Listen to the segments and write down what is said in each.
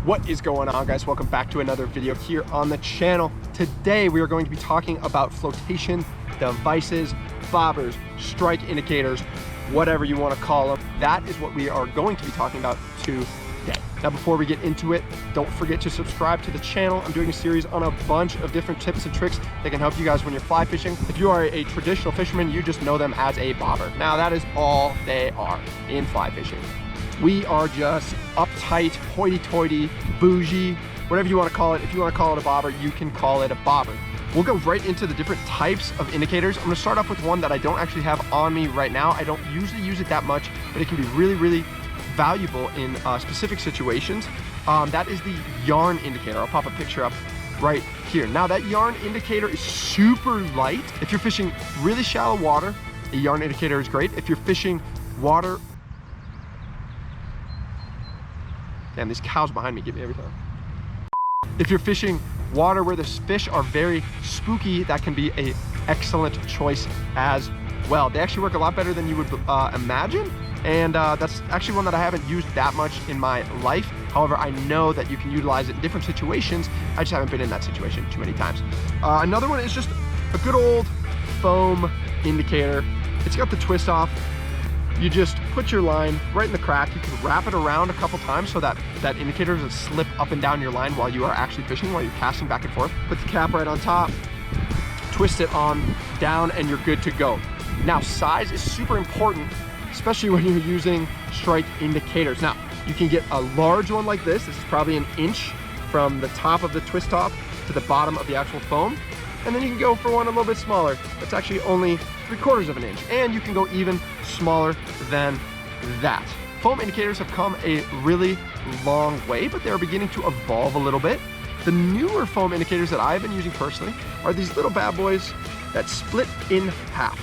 What is going on, guys? Welcome back to another video here on the channel. Today we are going to be talking about flotation devices, bobbers, strike indicators, whatever you want to call them. That is what we are going to be talking about today. Now, before we get into it, don't forget to subscribe to the channel. I'm doing a series on a bunch of different tips and tricks that can help you guys when you're fly fishing. If you are a traditional fisherman, you just know them as a bobber. Now, that is all they are in fly fishing. We are just uptight, hoity-toity, bougie, whatever you want to call it. If you want to call it a bobber, you can call it a bobber. We'll go right into the different types of indicators. I'm going to start off with one that I don't actually have on me right now. I don't usually use it that much, but it can be really valuable in specific situations. That is the yarn indicator. I'll pop a picture up right here. Now, that yarn indicator is super light. If you're fishing really shallow water, a yarn indicator is great. If you're fishing water... Damn, these cows behind me get me every time. If you're fishing water where the fish are very spooky, that can be an excellent choice as well. They actually work a lot better than you would imagine, and that's actually one that I haven't used that much in my life. However, I know that you can utilize it in different situations. I just haven't been in that situation too many times. Another one is just a good old foam indicator. It's got the twist off. You just put your line right in the crack. You can wrap it around a couple times so that that indicator doesn't slip up and down your line while you are actually fishing, while you're casting back and forth. Put the cap right on top, twist it on down, and you're good to go. Now, size is super important, especially when you're using strike indicators. Now, you can get a large one like this. This is probably an inch from the top of the twist top to the bottom of the actual foam. And then you can go for one a little bit smaller. That's actually only 3/4 of an inch. And you can go even smaller than that. Foam indicators have come a really long way, but they're beginning to evolve a little bit. The newer foam indicators that I've been using personally are these little bad boys that split in half.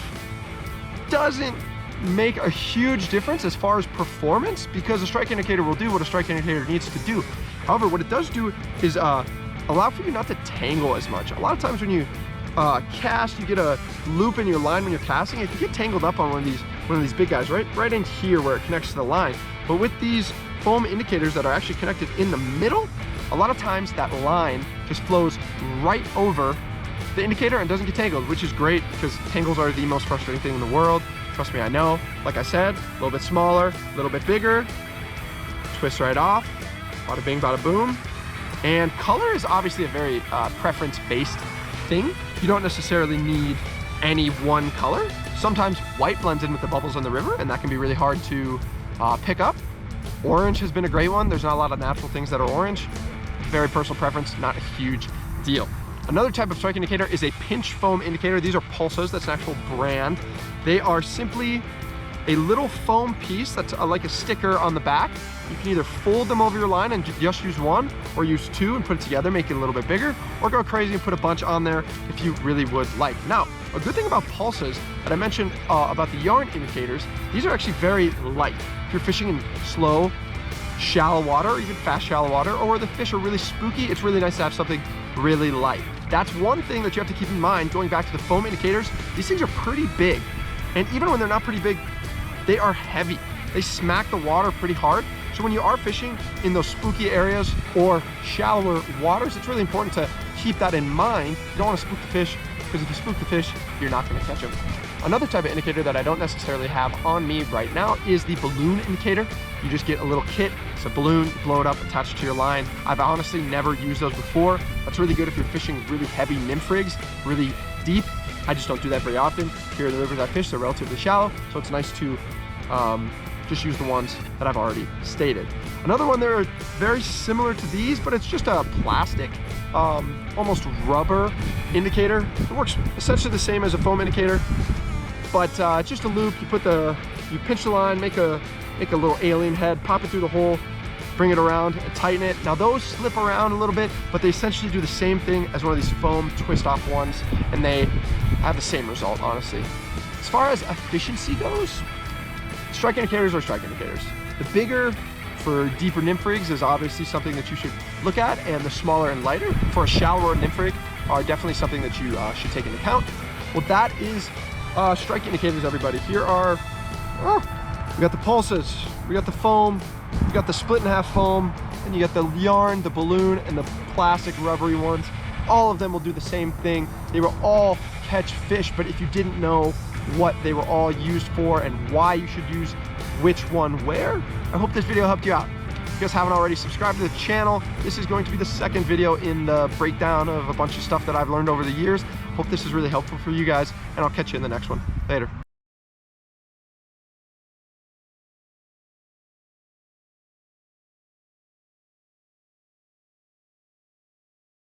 Doesn't make a huge difference as far as performance, because a strike indicator will do what a strike indicator needs to do. However, what it does do is allow for you not to tangle as much. A lot of times when you cast, you get a loop in your line when you're casting. If you get tangled up on one of these big guys, right in here where it connects to the line. But with these foam indicators that are actually connected in the middle, a lot of times that line just flows right over the indicator and doesn't get tangled, which is great because tangles are the most frustrating thing in the world. Trust me, I know. Like I said, a little bit smaller, a little bit bigger, twist right off, bada bing, bada boom. And color is obviously a very preference-based thing. You don't necessarily need any one color. Sometimes white blends in with the bubbles in the river, and that can be really hard to pick up. Orange has been a great one. There's not a lot of natural things that are orange. Very personal preference, not a huge deal. Another type of strike indicator is a pinch foam indicator. These are pulsas. That's an actual brand. They are simply a little foam piece that's like a sticker on the back. You can either fold them over your line and just use one, or use two and put it together, make it a little bit bigger, or go crazy and put a bunch on there if you really would like. Now, a good thing about pulses that I mentioned about the yarn indicators, these are actually very light. If you're fishing in slow, shallow water, or even fast shallow water, or where the fish are really spooky, it's really nice to have something really light. That's one thing that you have to keep in mind. Going back to the foam indicators, these things are pretty big. And even when they're not pretty big, they are heavy. They smack the water pretty hard. So when you are fishing in those spooky areas or shallower waters, it's really important to keep that in mind. You don't want to spook the fish, because if you spook the fish, you're not going to catch them. Another type of indicator that I don't necessarily have on me right now is the balloon indicator. You just get a little kit. It's a balloon, you blow it up, attach it to your line. I've honestly never used those before. That's really good if you're fishing really heavy nymph rigs, really deep. I just don't do that very often. Here are the rivers I fish, they're relatively shallow, so it's nice to just use the ones that I've already stated. Another one, they're very similar to these, but it's just a plastic, almost rubber indicator. It works essentially the same as a foam indicator, but it's just a loop. You pinch the line, make a little alien head, pop it through the hole, bring it around and tighten it. Now, those slip around a little bit, but they essentially do the same thing as one of these foam twist off ones, and they have the same result, honestly. As far as efficiency goes, strike indicators are strike indicators. The bigger for deeper nymph rigs is obviously something that you should look at, and the smaller and lighter for a shallower nymph rig are definitely something that you should take into account. Well, that is strike indicators, everybody. Here are, we got the pulses, we got the foam, You got the split in half foam, and you got the yarn, the balloon, and the plastic rubbery ones. All of them will do the same thing. They will all catch fish, but if you didn't know what they were all used for and why you should use which one where, I hope this video helped you out. If you guys haven't already, subscribed to the channel. This is going to be the second video in the breakdown of a bunch of stuff that I've learned over the years. Hope this is really helpful for you guys, and I'll catch you in the next one. Later.